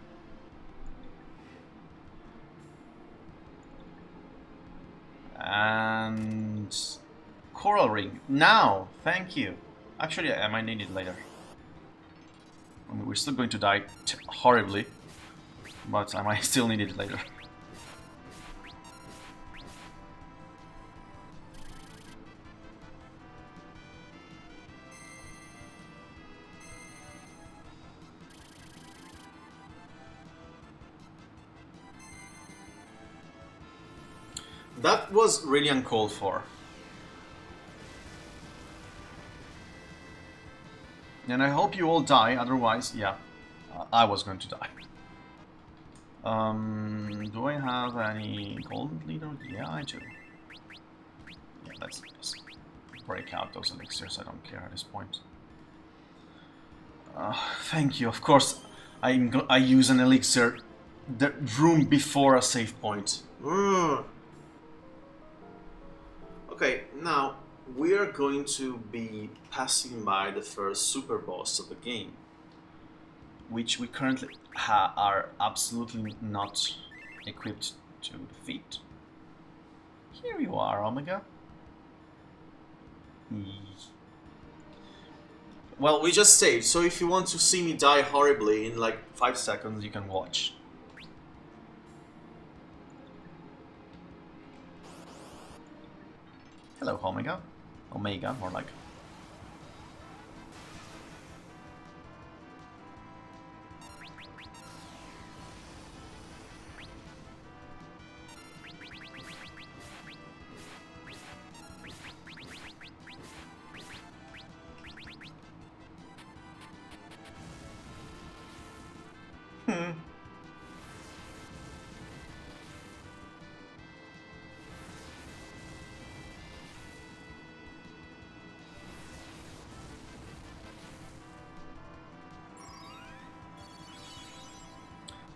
And coral ring. Now, thank you. Actually, I might need it later. I mean, we're still going to die horribly, but I might still need it later. That was really uncalled for. And I hope you all die, otherwise, yeah, I was going to die. Do I have any golden leader? Yeah, I do. Yeah, let's just break out those elixirs, I don't care at this point. Thank you, of course, I use an elixir the room before a save point. Okay, now we are going to be passing by the first super boss of the game, which we currently are absolutely not equipped to defeat. Here you are, Omega. Well, we just saved, so if you want to see me die horribly in like 5 seconds, you can watch. Hello, Omega. Omega, more like.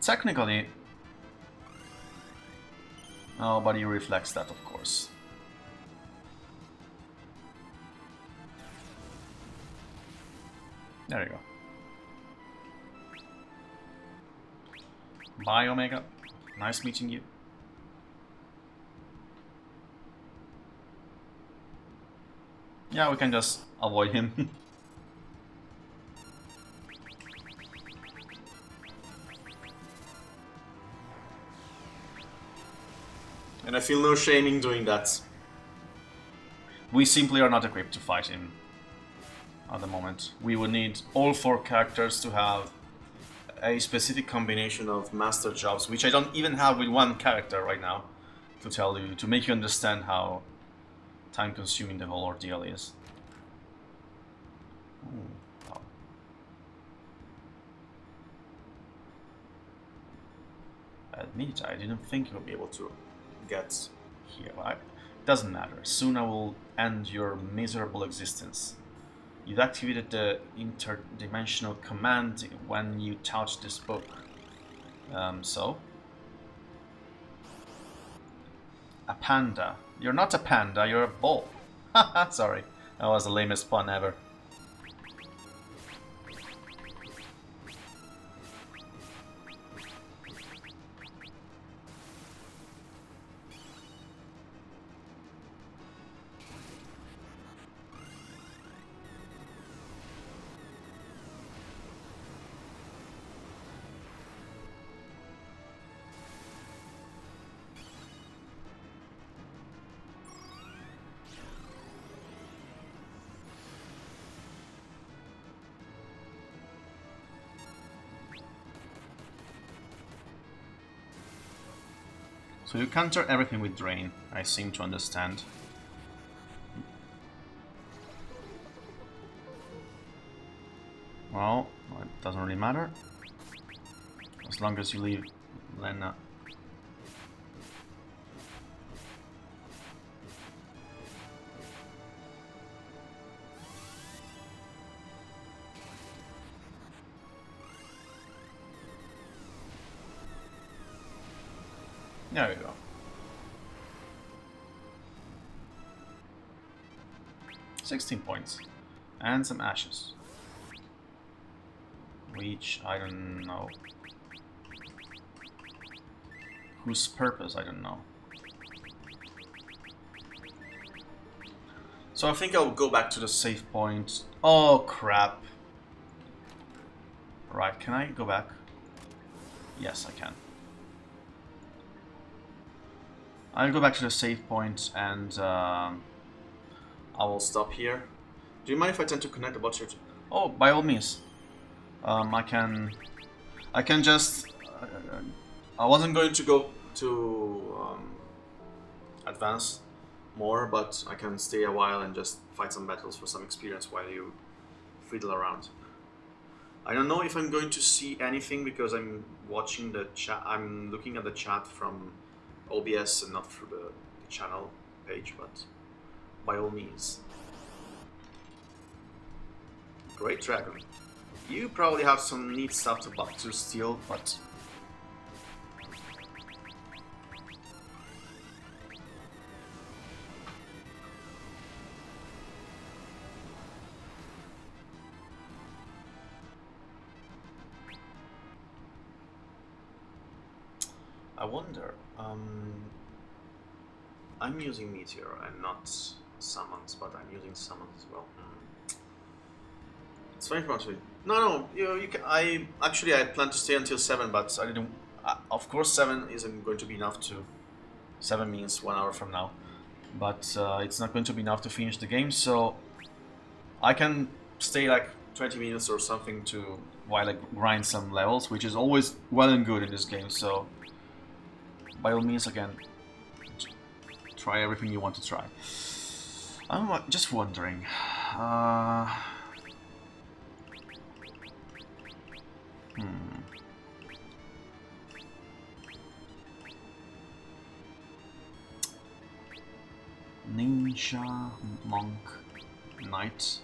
Technically, nobody reflects that, of course. There you go. Bye, Omega. Nice meeting you. Yeah, we can just avoid him. And I feel no shame in doing that. We simply are not equipped to fight him at the moment. We would need all 4 characters to have a specific combination of master jobs, which I don't even have with one character right now, to tell you, to make you understand how time-consuming the whole ordeal is. Oh. Admit, I didn't think you would be able to get here. It doesn't matter. Soon I will end your miserable existence. You've activated the interdimensional command when you touch this book. So? A panda. You're not a panda, you're a bull. Haha, sorry. That was the lamest pun ever. So you counter everything with Drain, I seem to understand. Well, it doesn't really matter. As long as you leave Lena. There we go. $16 points. And some ashes. Which, I don't know. Whose purpose, I don't know. So I think I'll go back to the save point. Oh, crap. Right, can I go back? Yes, I can. I'll go back to the save point and I will stop here. Do you mind if I tend to connect the bot here? Oh, by all means. I can just. I wasn't going to go to advance more, but I can stay a while and just fight some battles for some experience while you fiddle around. I don't know if I'm going to see anything because I'm watching the chat. I'm looking at the chat from OBS and not through the channel page, but by all means. Great Dragon. You probably have some neat stuff to steal, but I wonder. I'm using Meteor and not summons, but I'm using summons as well. It's very important. No, you can. I planned to stay until 7, but I didn't. Of course, 7 isn't going to be enough to. 7 means 1 hour from now, but it's not going to be enough to finish the game. So I can stay like 20 minutes or something to while I grind some levels, which is always well and good in this game. So by all means, again, try everything you want to try. I'm just wondering. Ninja, monk, knight.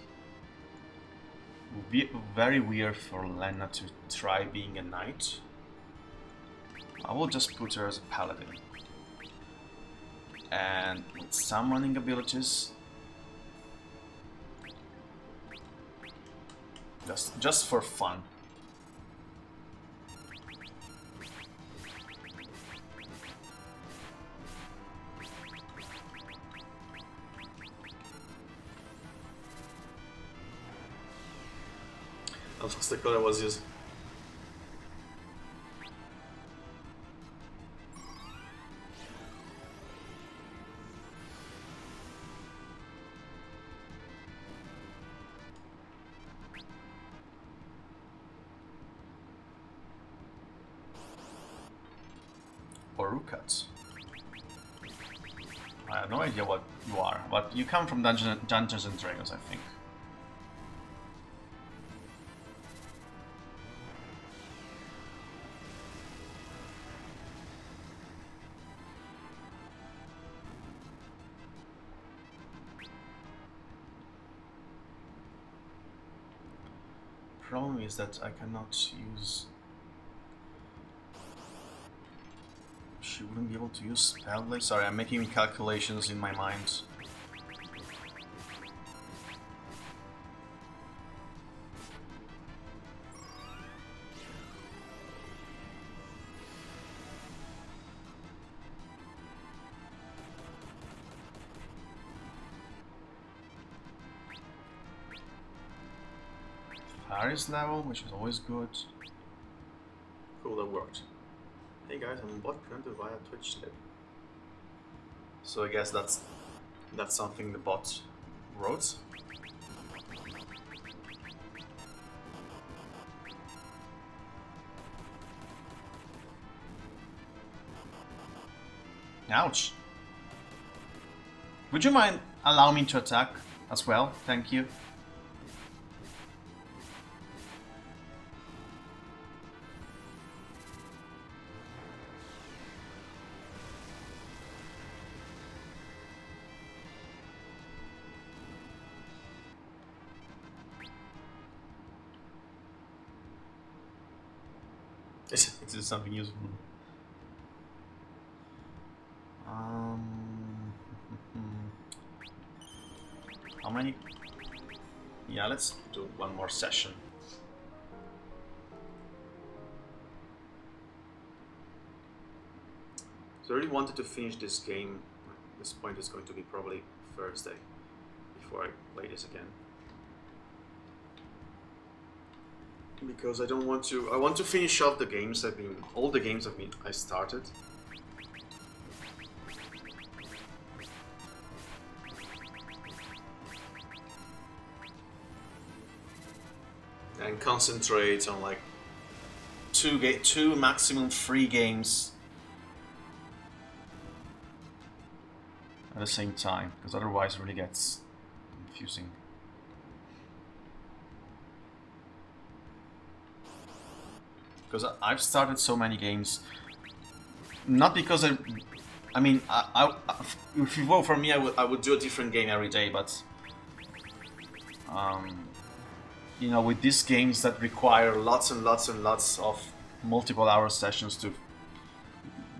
Would be very weird for Lena to try being a knight. I will just put her as a paladin. And with summoning abilities. Just for fun. That's the color I was using. Rukat. I have no idea what you are, but you come from Dungeons and Dragons, I think. Problem is that I cannot use. She wouldn't be able to use Spellblade. Sorry, I'm making calculations in my mind. Paris level, which is always good. Cool, that worked. Hey guys, I'm bot connected via Twitch Slip. So I guess that's something the bot wrote. Ouch. Would you mind allowing me to attack as well? Thank you. It is something useful. How many? Yeah, let's do one more session. So I really wanted to finish this game. At this point is going to be probably Thursday before I play this again. Because I don't want to. I want to finish off the games all the games I started. And concentrate on like two maximum 3 games at the same time, because otherwise it really gets confusing. Because I've started so many games, not because I mean, if you vote for me, I would do a different game every day, but you know, with these games that require lots and lots and lots of multiple hour sessions to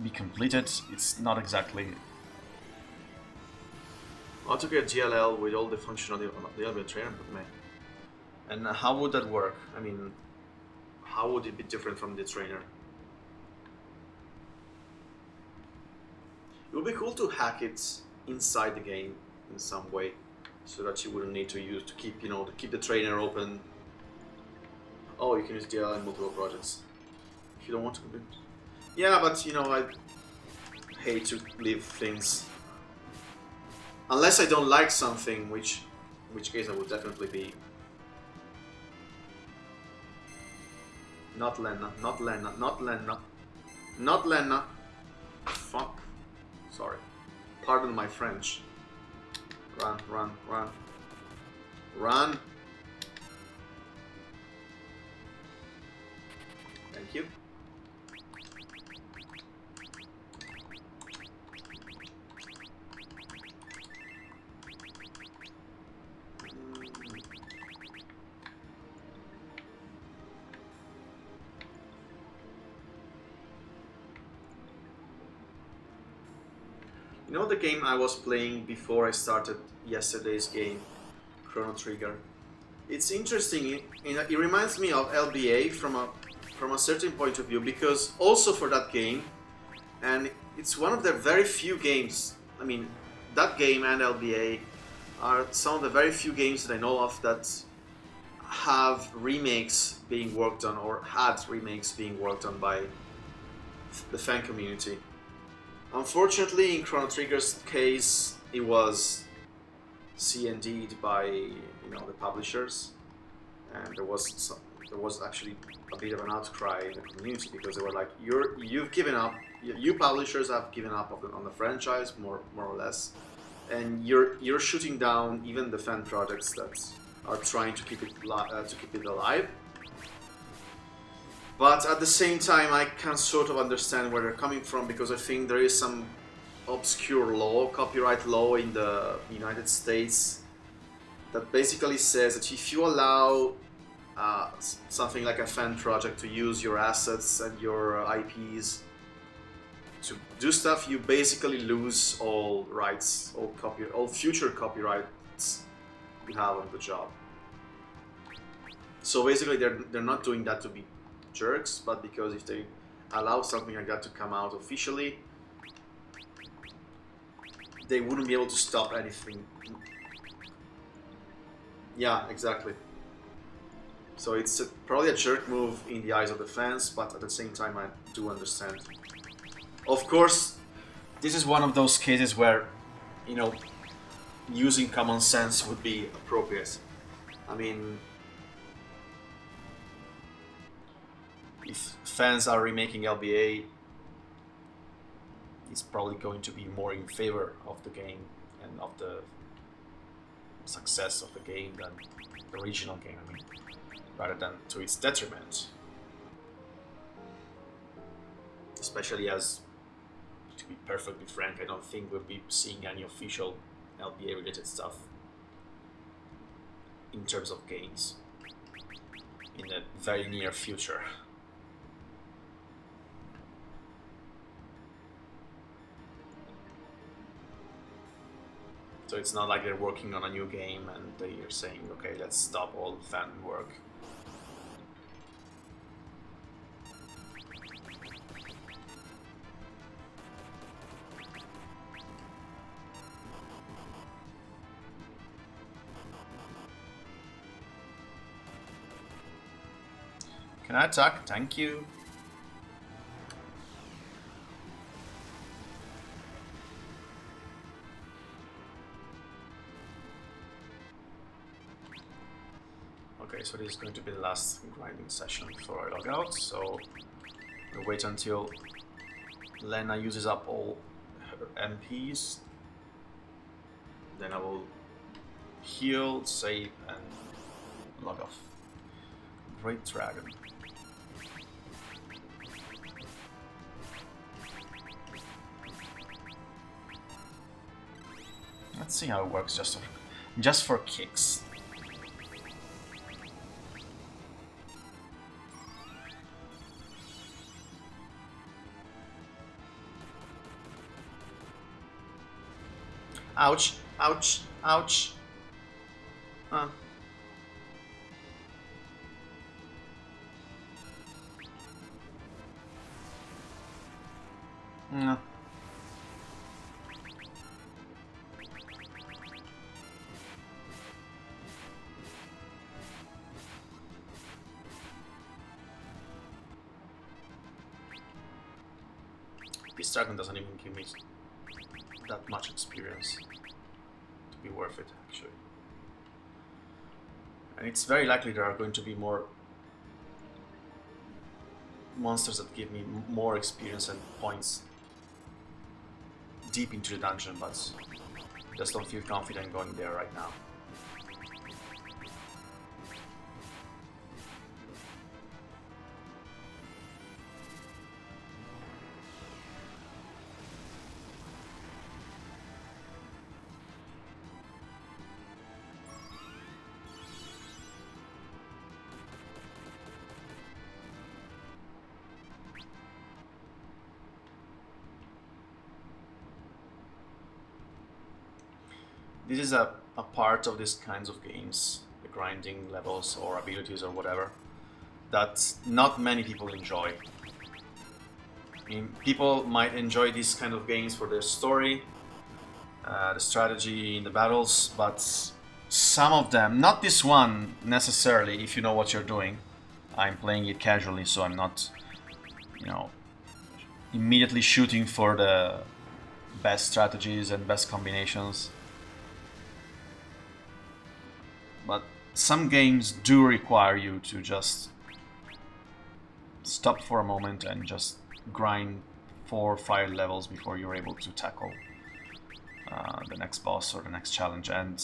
be completed, it's not exactly. How to get GLL with all the functionality of the other trainer put me. And how would that work? I mean, how would it be different from the trainer? It would be cool to hack it inside the game in some way, so that you wouldn't need to keep the trainer open. Oh, you can use DL in multiple projects if you don't want to. Yeah, but you know, I hate to leave things unless I don't like something, in which case I would definitely be. Not Lena, not Lena, not Lena, not Lena. Fuck. Sorry. Pardon my French. Run, run, run. Run. Thank you. You know the game I was playing before I started yesterday's game, Chrono Trigger? It's interesting. It reminds me of LBA from a certain point of view, because also for that game, and it's one of the very few games. I mean, that game and LBA are some of the very few games that I know of that have remakes being worked on, or had remakes being worked on by the fan community. Unfortunately, in Chrono Trigger's case, it was C&D'd by the publishers, and there was actually a bit of an outcry in the community, because they were like, you've given up you publishers have given up on the franchise more or less, and you're shooting down even the fan projects that are trying to keep it alive. But at the same time, I can sort of understand where they're coming from, because I think there is some obscure law, copyright law in the United States, that basically says that if you allow something like a fan project to use your assets and your IPs to do stuff, you basically lose all rights, all future copyrights you have on the job. So basically, they're not doing that to be jerks, but because if they allow something like that to come out officially, they wouldn't be able to stop anything. Yeah, exactly. So it's probably a jerk move in the eyes of the fans, but at the same time, I do understand. Of course, this is one of those cases where, you know, using common sense would be appropriate. I mean, if fans are remaking LBA, it's probably going to be more in favor of the game and of the success of the game than the original game, I mean, rather than to its detriment. Especially as, to be perfectly frank, I don't think we'll be seeing any official LBA related stuff in terms of games in the very near future. So it's not like they're working on a new game and they're saying, okay, let's stop all fan work. Can I attack? Thank you. Okay, so this is going to be the last grinding session before I log out, so we'll wait until Lena uses up all her MPs. Then I will heal, save, and log off. Great Dragon. Let's see how it works just for kicks. Ouch, ouch, ouch. Huh. No. This dragon doesn't even give me that much experience to be worth it, actually. And it's very likely there are going to be more monsters that give me more experience and points deep into the dungeon, but just don't feel confident going there right now. This is a part of these kinds of games, the grinding levels or abilities or whatever, that not many people enjoy. I mean, people might enjoy these kind of games for their story, the strategy in the battles, but some of them, not this one necessarily, if you know what you're doing. I'm playing it casually, so I'm not, you know, immediately shooting for the best strategies and best combinations. But some games do require you to just stop for a moment and just grind 4 or 5 levels before you're able to tackle the next boss or the next challenge. And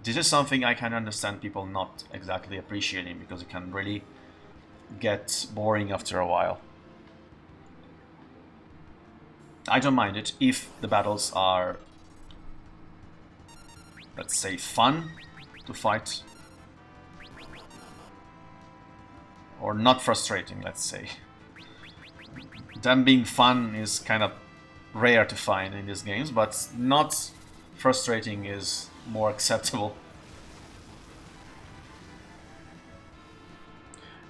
this is something I can understand people not exactly appreciating, because it can really get boring after a while. I don't mind it if the battles are, let's say, fun to fight, or not frustrating, let's say. Them being fun is kind of rare to find in these games, but not frustrating is more acceptable.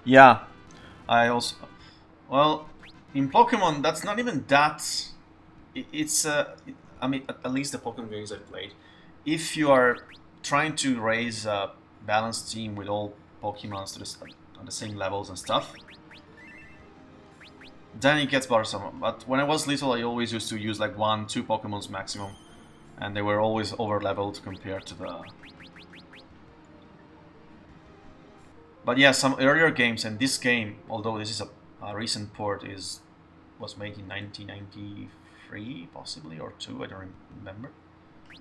Yeah, I also... Well, in Pokemon, that's not even that... It's... I mean, at least the Pokemon games I've played, if you are trying to raise a balanced team with all Pokemons on the same levels and stuff, then it gets bothersome. But when I was little, I always used to use like 1-2 Pokemons maximum, and they were always over-leveled compared to the... But yeah, some earlier games, and this game, although this is a recent port, was made in 1993, possibly, or 2, I don't remember.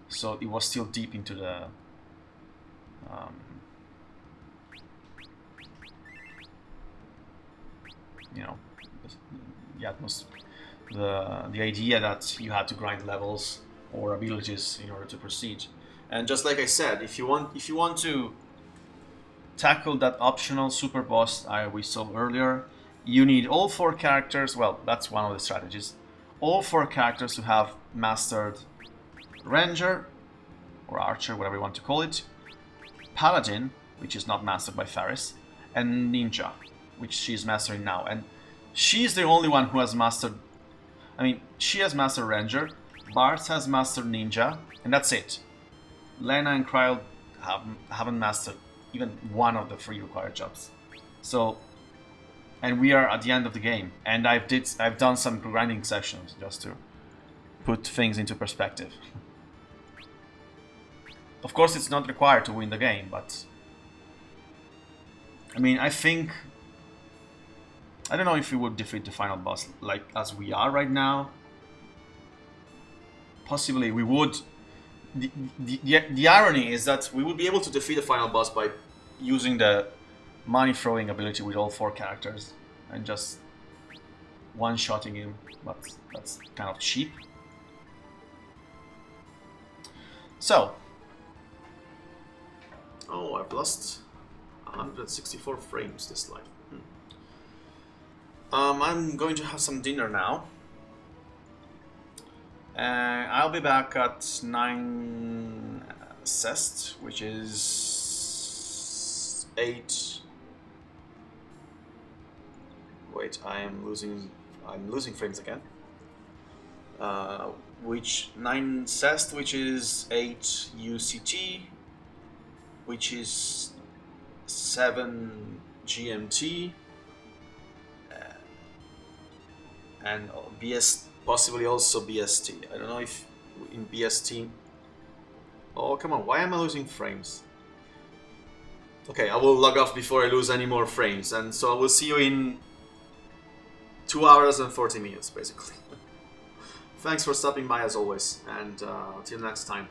So it was still deep into the... you know, the idea that you had to grind levels or abilities in order to proceed. And just like I said, if you want to tackle that optional super boss we saw earlier, you need all 4 characters. Well, that's one of the strategies. All 4 characters to have mastered Ranger or Archer, whatever you want to call it, Paladin, which is not mastered by Faris, and Ninja, which she's mastering now. And she's the only one who has mastered... I mean, she has mastered Ranger, Bart has mastered Ninja, and that's it. Lena and Cryle haven't mastered even one of the 3 required jobs. So, and we are at the end of the game, and I've done some grinding sessions just to put things into perspective. Of course, it's not required to win the game, but I mean, I think... I don't know if we would defeat the final boss like as we are right now. Possibly we would. The irony is that we would be able to defeat the final boss by using the money throwing ability with all 4 characters and just one-shotting him, but that's kind of cheap. So. Oh, I've lost 164 frames this life. I'm going to have some dinner now. I'll be back at 9 Cest, which is 8. Wait, I'm losing frames again. Which 9 Cest, which is 8 UCT, which is 7 GMT. And possibly also BST. I don't know if in BST... Oh, come on, why am I losing frames? Okay, I will log off before I lose any more frames, and so I will see you in 2 hours and 40 minutes, basically. Thanks for stopping by as always, and till next time.